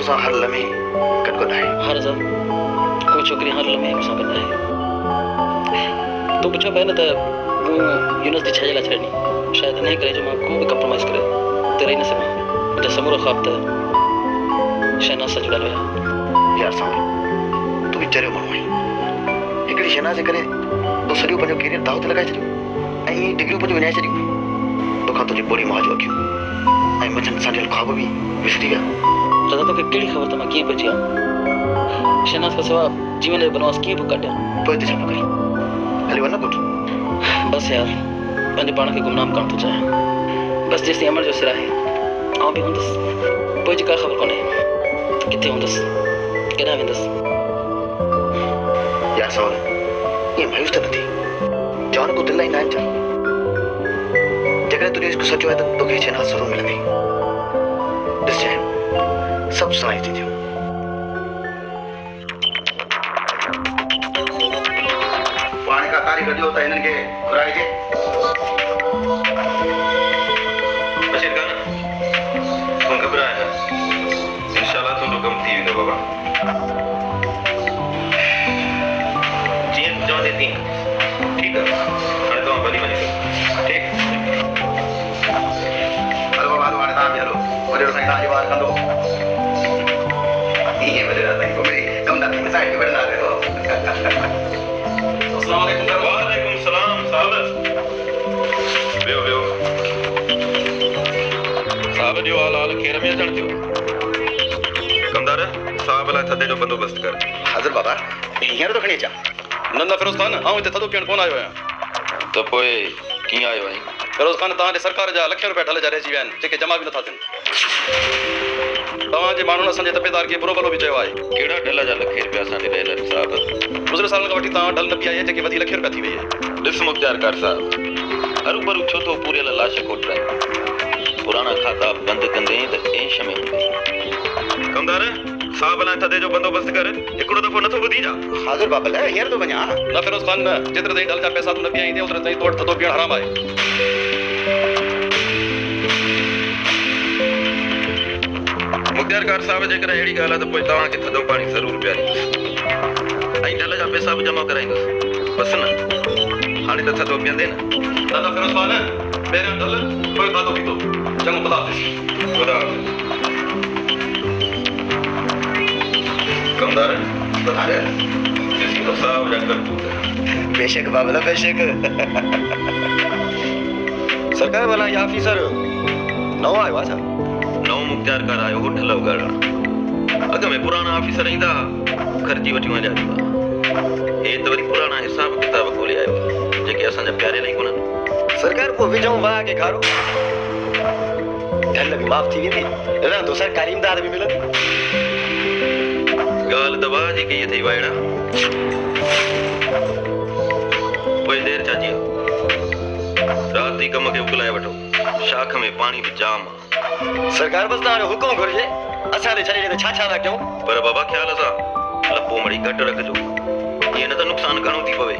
तुसा हर लम्हे गॾु आहे। हर सां कोई छोकिरी हर लम्हे मूंसां गॾु आहे। तूं पुछो पिया न त मूं यूनिवर्सिटी छा जे लाइ छॾणी, शायदि इन करे जो मां को बि कंप्रोमाइज़ करे ते रही न सघां। मुंहिंजा समूरा ख़्वाब त शहनाज़ सां जुड़ियल हुया। यार सावली, तूं बि चरियो माण्हू आहीं। हिकिड़ी शहनाज़ जे करे तूं सॼो पंहिंजो कैरियर दाव ते लॻाए छॾियो ऐं डिग्रियूं पंहिंजूं विञाए छॾियूं। तोखां तुंहिंजी ॿोड़ी मां जो अखियूं ऐं मंझंदि साढियल ख़्वाब बि विसरी विया। दादा तोखे कहिड़ी ख़बर त मां कीअं बची आहियां? शहनाज़ खां सवाइ जीवन जो बनवास कीअं पियो कटियां? पोइ हिते छा पियो करीं? हली वञ न पुटु। बसि यार, पंहिंजे पाण खे गुमनाम करणु थो चाहियां। बसि जेसिताईं अमर जो सिर आहे आउं बि हूंदुसि। पोइ जी का ख़बर कोन्हे त किथे हूंदुसि, केॾांहुं वेंदुसि। यार सावल, ईअं मायूस त न थी। चवां न तूं दिलि लाइ न चल। जेकॾहिं तुंहिंजो इश्क सचो आहे त तोखे शहनाज़ ज़रूरु मिलंदी। ॾिस जैन, सभु सनाई थी थियो। पाणी खां तारीख़ ॾियो त हिननि खे घुराइजे। बशीर खान, तूं घबराए न। इंशाल्लाह तुंहिंजो कमु थी वेंदो बाबा। जीअं तूं चवंदे तीअं। ठीकु आहे, हाणे तव्हां भली वञी सघो। ठीकु? हलो बाबा, हलो हाणे तव्हां बि हलो। वॾेरो साईं तव्हांजी वार कंदो। ईअं वॾेरा साईं पोइ कमदार थी साईं खे वॾंदा कयो। अस्सलाम वालेकुम सर। वालेकुम सलाम साहब। वियो वियो। साहब जो हाल खेर में अचणु थियो। कमदार, साहब लाइ थधे जो बंदोबस्तु कर। हाज़िर बाबा, हींअर थो खणी अचां। न फिरोज़ खान, आउं हिते थधो पीअणु कोन आयो आहियां। त पोइ कीअं आयो आहीं? फिरोज़ खान, तव्हांजे सरकार जा लख रुपया ढल जा रहिजी विया आहिनि, जेके जमा बि नथा थियनि। तव्हांजे माण्हुनि असांजे तपेदार खे बुरो भलो बि चयो आहे। कहिड़ा ढल जा लख रुपया असांखे ॾियल आहिनि साहब? गुज़िरियल सालनि खां वठी तव्हां ढल न पई आहे, जेके वधी लख रुपया थी वई आहे। ॾिस मुख़्तियार कार साहब, हरू भरू छो थो पूरियल लाश कोटराए? पुराणा खाता बंदि कंदे त ऐश में हूंदी। कमदार, साहब लाइ थधे जो बंदोबस्तु कर। हिकिड़ो दफ़ो नथो ॿुधी जा? हाज़िर बाबा लाइ हींअर थो वञा। न फिरोज़ खान, न। जेतिरे ताईं ढल जा पैसा तूं न पी आईंदे ओतिरे ताईं तो वटि थधो पीअणु हराम आहे। मुख़्तियार कार साहब, जेकॾहिं अहिड़ी ॻाल्हि आहे त पोइ तव्हांखे थधो पाणी ज़रूरु पीआरींदुसि ऐं ढल जा पैसा बि जमा कराईंदुसि। बसि न, हाणे त थधो पीअंदे न। दादा फिरोज़ खान, पहिरियों ढल, पोइ खाधो पीतो। चङो, ख़ुदा हाफ़िज़। ख़ुदा हाफ़िज़। कमदार, ॿुधाए ॾिसी तो साहब जा करतूत। बेशक बाबला, बेशक। सरकार वाला ये ऑफिसर नओं आयो आहे छा? नओं मुख़्तियार कार आयो हो ढल उगाड़ण। अॻ में पुराणा ऑफिसर ईंदा ख़र्ची वठी वञा ॾींदा। हे त वरी पुराणा हिसाब किताब खोले आयो, जेके असांजा प्यारे ई कोन्हनि। सरकार को विझूं वाह के खारो ढल भी माफ़ थी वेंदी, रहंदो सरकारी इमदाद भी मिलंदी। ॻाल्हि त वाह जी कई अथई वाइड़ा। पोइ देरि छा जी आहे? राति जी कम खे उकलाए वठो। शाख में पाणी बि जाम आहे। सरकार बस तव्हांजो हुकुम घुरिजे, असां ते छॾे त छा छा था कयूं। पर बाबा ख़्याल सां लपो मड़ी घटि रखिजो, ईअं न त नुक़सान घणो थी पवे।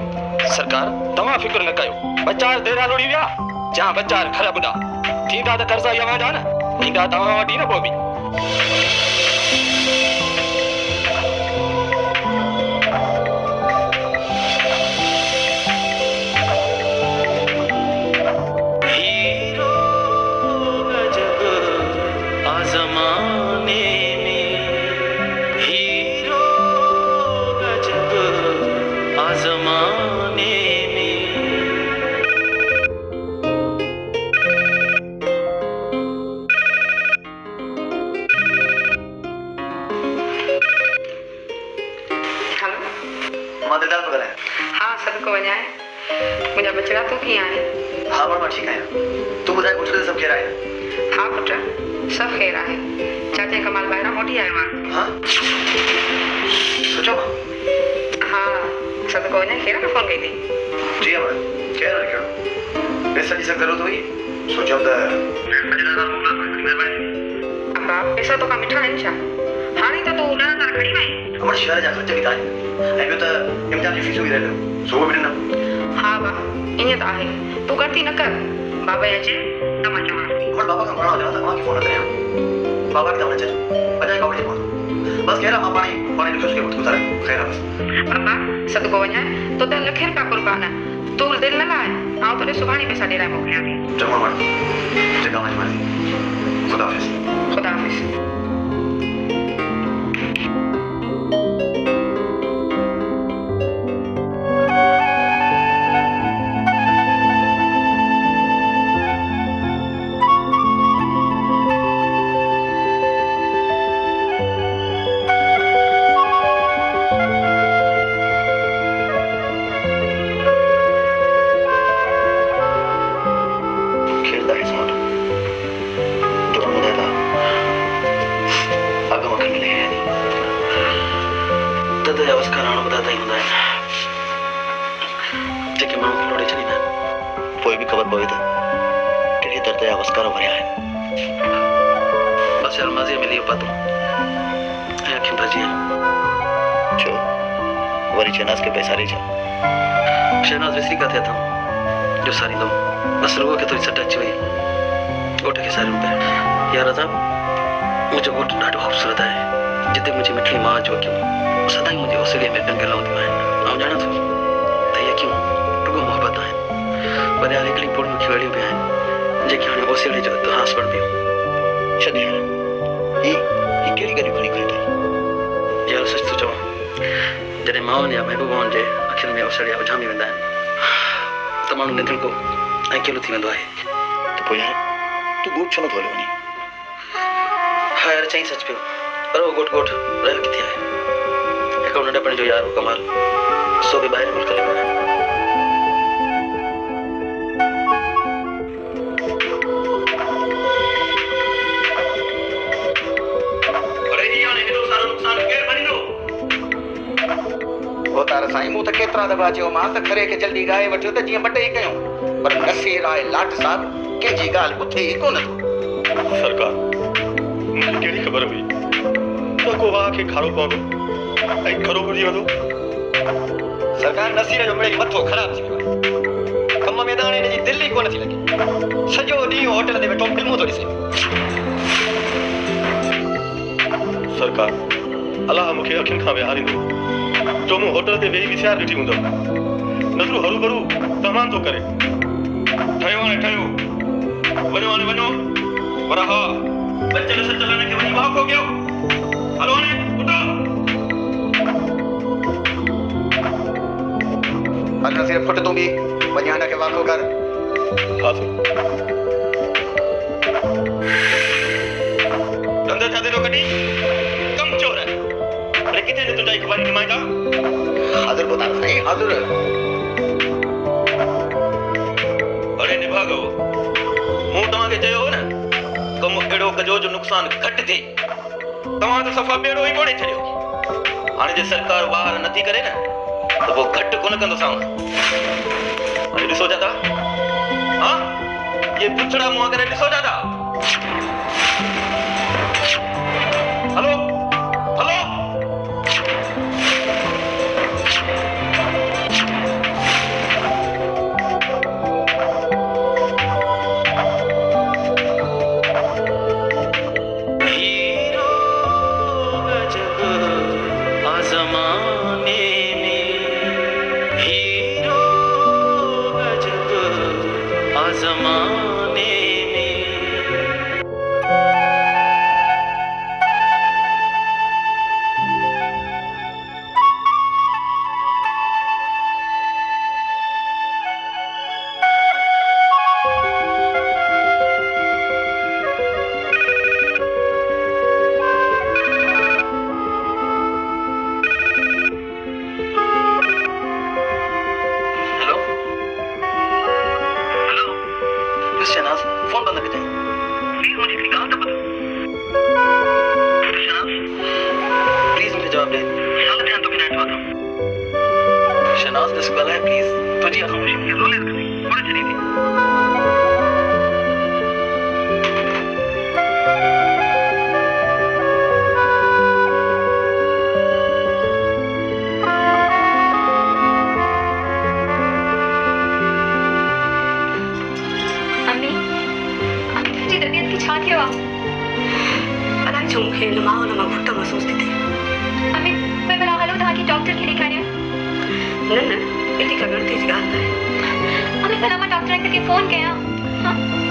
सरकार तव्हां फिक्र न कयो, बचार देरा लुड़ी विया जा बचार खर बुॾा थींदा त कर्ज़ा यवां जा न ईंदा तव्हां वटि न पोइ बि। सबको वञाए मुंहिंजा बचड़ा तो कीअं आहे? हा मां ठीकु आहियां, तूं ॿुधाए पुट ते सभु ख़ैर आहे? हा पुट, सभु ख़ैर आहे। चाचा कमाल ॿाहिरां मोटी आयो आहे। हा सोचो मां? हा सबको वञाए खेर में फ़ोन कई थी। जी अमर, ख़ैर आहे कहिड़ो? पैसा जी सख़्त ज़रूरत हुई, सोचियो त अब्बा पैसा तो का मिठा आहिनि छा? हाणे त तूं 10,000 खणी वई। अमर शहर जा ख़र्च बि त आहिनि ऐं ॿियो त इम्तिहान जी फीसूं बि रहियल सो बि ॾिनमि। हा बा ईअं त आहे, तूं गलती न कर। बाबा अचे त मां चवां। अमर बाबा खां घणो ॼाणा त मां फ़ोन करियां, बाबा खे त वञे चइजो अॼु कॉलेज पहुतो। बस कह रहा मां पानी लिखो के वक्त गुजारे खैर बस अम्मा सदको वञे तो त लखे रुपया कुर्बान तू दिल न लाए आउं तोरे सुभाणे पैसा ॾेराए मोकिलियां थी चङो मां जेका मुंहिंजी मर्ज़ी खुदा हाफ़िज़ खुदा हाफ़िज़ कोई भी खबर पवे तो कहिड़ी दर्द या वस्कार भरिया है बस यार माज़ी मिली पातो अखियूं भजी छो वरी शहनाज के पैसा रे छा शहनाज विसरी का थे था जो सारी दम बस रुगो के थोड़ी सट अची वई ओठ के सारी पे यार अज़ा मुझे गोट ॾाढो खूबसूरत है जिते मुझे मिठड़ी मां जो क्यों सदाई मुझे ओसड़े में पेन के लाउंदी है आऊं जाना थो त ये क्यों रुगो मोहब्बत है पर यार हिकिड़ी पुड़ मूंखे अहिड़ियूं बि आहिनि जेके हाणे ओसड़े जो इतिहास बण पियो छॾ यार ही कहिड़ी ॻाल्हियूं खणी खणी अथई यार सच थो चवां जॾहिं माउनि या महबूबाउनि जे अखियुनि में ओसड़िया उजामी वेंदा आहिनि त माण्हू निंदड़को ऐं अकेलो थी वेंदो आहे त पोइ यार तूं गोट छो नथो हलियो वञे हा यार चई सच पियो पर उहो गोट रहियो किथे आहे हिकिड़ो नंढपण जो यार कमाल सो बि ॿाहिरि मुल्क हली वियो आहे तारा साईं मूं त केतिरा दफ़ा चयो मां त खरे खे जल्दी ॻाए वठो त जीअं ॿ टे कयूं पर नसीर आहे लाट साहब कंहिंजी ॻाल्हि ॿुधे ई कोन थो सरकार मूंखे कहिड़ी ख़बर हुई त को वाह खे खारो पवंदो ऐं खरो बुॾी वेंदो सरकार नसीर जो मिड़ई मथो ख़राब थी वियो आहे कम में त हाणे हिनजी दिलि ई कोन थी लॻे सॼो ॾींहुं होटल ते वेठो फिल्मूं थो ॾिसे सरकार अलाह मूंखे अखियुनि खां विहारींदो जो मूं होटल ते वेही विसियार ॾिठी हूंदमि नज़रूं हरू भरू तमामु थो करे ठहियो हाणे ठहियो वञो हाणे वञो पर हा बचल सचल खे वञी वाको कयो हलो हाणे उठो हल नसीर फुट तूं बि वञी हिनखे वाको कर हा धंधो छा थो कढी कम चोर आहे अरे किथे ने तुंहिंजा हिकु वारी नुमाइंदा हाज़िर ॿुधायो साईं हाज़िर अरे निभागो मूं तव्हांखे चयो हो न कमु अहिड़ो कजो जो नुक़सानु घटि थिए तव्हां त सफ़ा ॿेड़ो ई ॿोड़े छॾियो हाणे जे सरकार ॿाहिर नथी करे न त पोइ घटि कोन कंदोसांव हाणे ॾिसो दादा हा ये पुछड़ा मुंहं करे ॾिसो दादा हलो हलो शहनाज दिस गल है प्लीज तुझी खामोशी मुझे रोले रखनी थोड़ी चली थी अम्मी तुझी तबीयत की छा थियो आहे अलाए छो मूंखे हिन माहौल मां घुट महसूस थी थिए न न एॾी का गणती जी ॻाल्हि आहे। अभी भला मां डॉक्टर अंकल खे फोन कयां।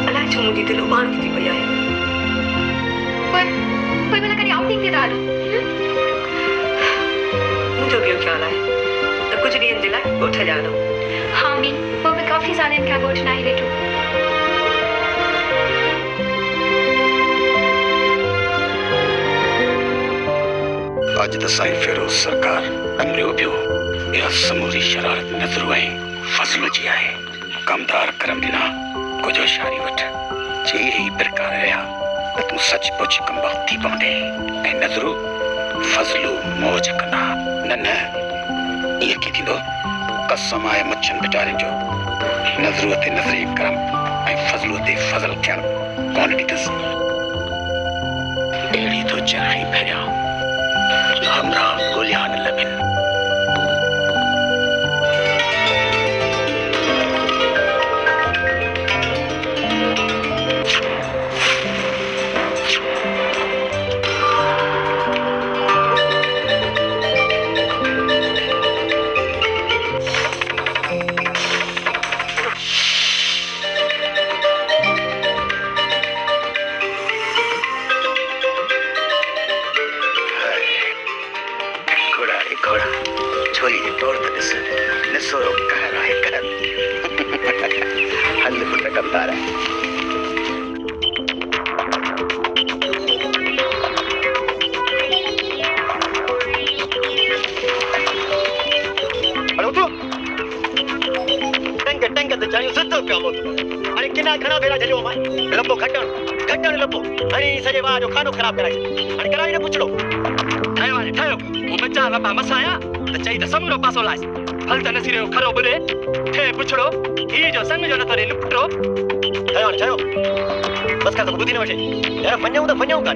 अलाए छो मुंहिंजी दिलि उबाण थी पई आहे। कोई भला कॾहिं आउटिंग ते था हलूं। मुंहिंजो ॿियो ख़्यालु आहे त कुझु ॾींहंनि जे लाइ ॻोठ जा हलूं। हाँ मी वो भी काफ़ी सालनि खां ॻोठ न आई वेठो। अज त साईं फिरोज सरकार अमरियो पियो। इहा समूरी शरारत नज़र ऐं फज़ल जी आहे। कमदार करम ॾिना कुझु होशियारी वठ जे ई प्रकार रहिया त तूं सचमुच कमबख़्त थी पवंदे ऐं नज़रू फज़लू मौज कंदा। न न ईअं कीअं थींदो? कसम आहे मुछनि बेचारनि जो नज़रू ते नज़रे करम ऐं फज़लू ते फज़ल थियण कोन ॾिठसि। अहिड़ी तो चढ़ाई भरिया हमरा ॻोल्हिया न लभिन। खराब कराई हाणे कराई न पुछड़ो ठायो हाणे ठायो वो बच्चा रबा मसाया त चई त समरो पासो लास फल त नसी रहो खरो बुले थे पुछड़ो ही जो संग जो न तरे लुपटो ठायो हाणे ठायो बस का तो बुद्धि न वठे यार वञऊं का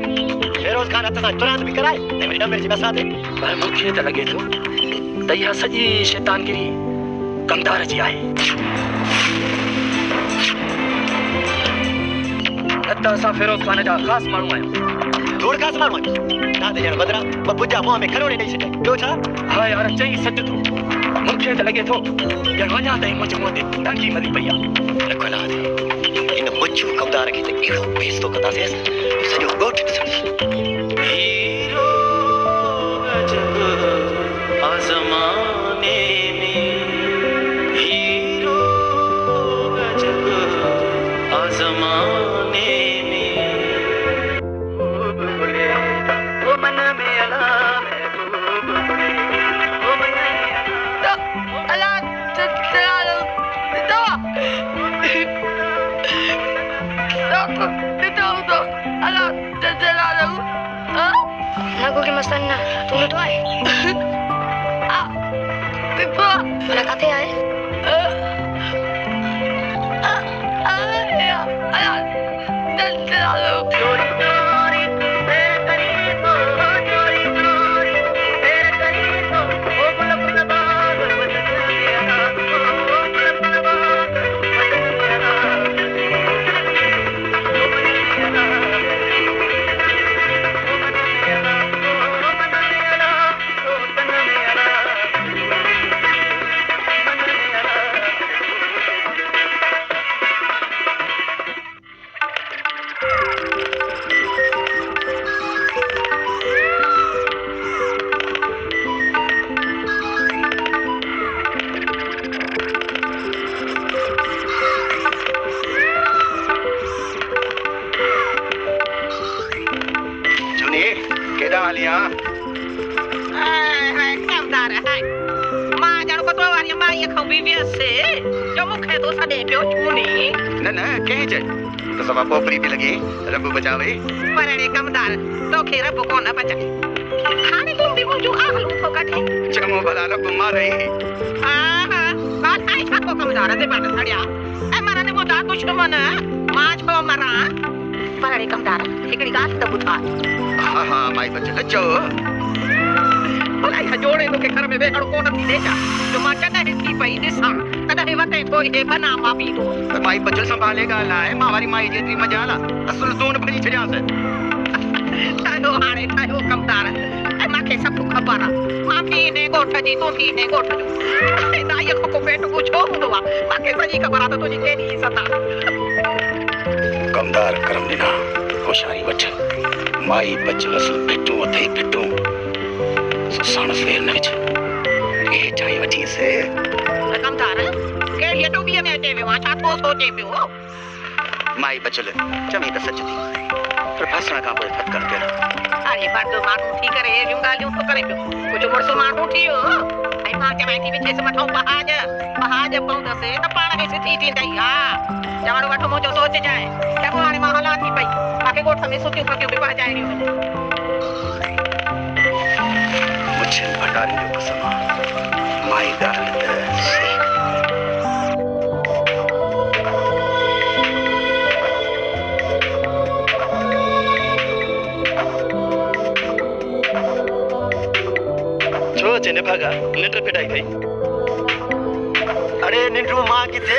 फेरोज खान हथ सां तुरंत भी कराए ने मैडम मेरी बसा दे पर मूंखे त लगे थो त इहा सॼी शैतानगिरी कमदार जी आहे। त असां फेरोज खान जा ख़ास माण्हू आहियूं। धूड़ ख़ास माण्हू आहियूं ना ते ॼण बदिरां ॿ बुजा मुंहं में खरोड़े ॾेई छॾे ॿियो छा? हा यार चई सॾ तूं मूंखे त लॻे थो ॼण वञा ताईं मुंहिंजे मुंहं ते टांगी मली पई आहे। रखला इन मुछू कमदार खे त अहिड़ो बेइज़्ज़तो कंदासीं सॼो ॻोठ ॾिसंदसि। हीरो अजब आज़माने में हीरो अजब आज़माने Lagu ke mas Tana, tunggu tu ay. Pipa, mana kate ay? Ya, alah, dan terlalu. पोपरी भी लगी रब बचावे परणे कमदार तो खे रब को न बचाए खाने तुम भी मुझे आखलू तो कटे चमो भला रब मारे हां बात आई छा को कमदार दे बात सड़िया ए मरा ने बोता दुश्मन मां छो मरा परणे कमदार एकड़ी गाल त बुधा हां हां माई बच लचो भलाई जोड़े तो के घर में बेहड़ को न थी देजा जो मां चने हिस्सी पई दिसा कदे वते तो हे बना मापी तो माई बचल संभालेगा लाए मां वारी माई जेतरी मजाला असल जोन भरी छड़िया से ठायो हाणे ठायो कमदार ए मां मांखे सब खबर आ मां भी ने गोठ जी तू भी ने गोठ जो ना ये को पेट को छो हूंदो आ मांखे सॼी खबर आ त तुंहिंजी केॾी इज़त आ कमदार करम ॾिना होशियारी वठ माई बचलस पिटूं अथई पिटूं साणस वेर न विझ ए चाई वठी से कमदार केड़ी टोबीअ में अचे वियो आ छा थो सोचे पियो माई बचल चमी त सच थी पर फासण खां पोइ फटकण कहिड़ा अरे मर्द माण्हू थी करे अहिड़ियूं ॻाल्हियूं थो करे पियो कुझु मुड़ुसु माण्हू थी वियो ऐं मां चवां थी विछेसि मथां बहाज पवंदसि त पाण खे सिधी थींदई हा चवणु वठो मुंहिंजो सोचजांइ चङो हाणे मां हलां थी पई मूंखे ॻोठ में सुकियूं फकियूं बि पहुचाइणियूं आहिनि मुझे भंडारी जो कसम आहे माई ॻाल्हि त सही छो चने भागा निंड फिटाई थई अरे निंडू मां किथे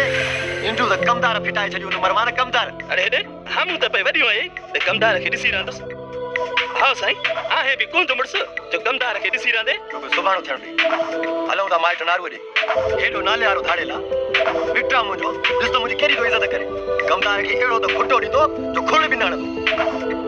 निंडू त कमदार फिटाए छॾियो न मरवान कमदार अरे हेॾे हम त पे वॾियो आहे ते कमदार खे ॾिसी रहंदुसि हा साईं आहे बि कोन थो मुड़ुसु जो कमदार खे ॾिसी रहंदे सुभाणे थियण ॾे हलूं था माइट नारू ॾे हेॾो नाले वारो धाड़ेला विक्रा मुंहिंजो ॾिस त मुंहिंजी केॾी थो इज़त करे कमदार खे अहिड़ो त खुटो ॾींदो जो खुड़ बि न हणंदो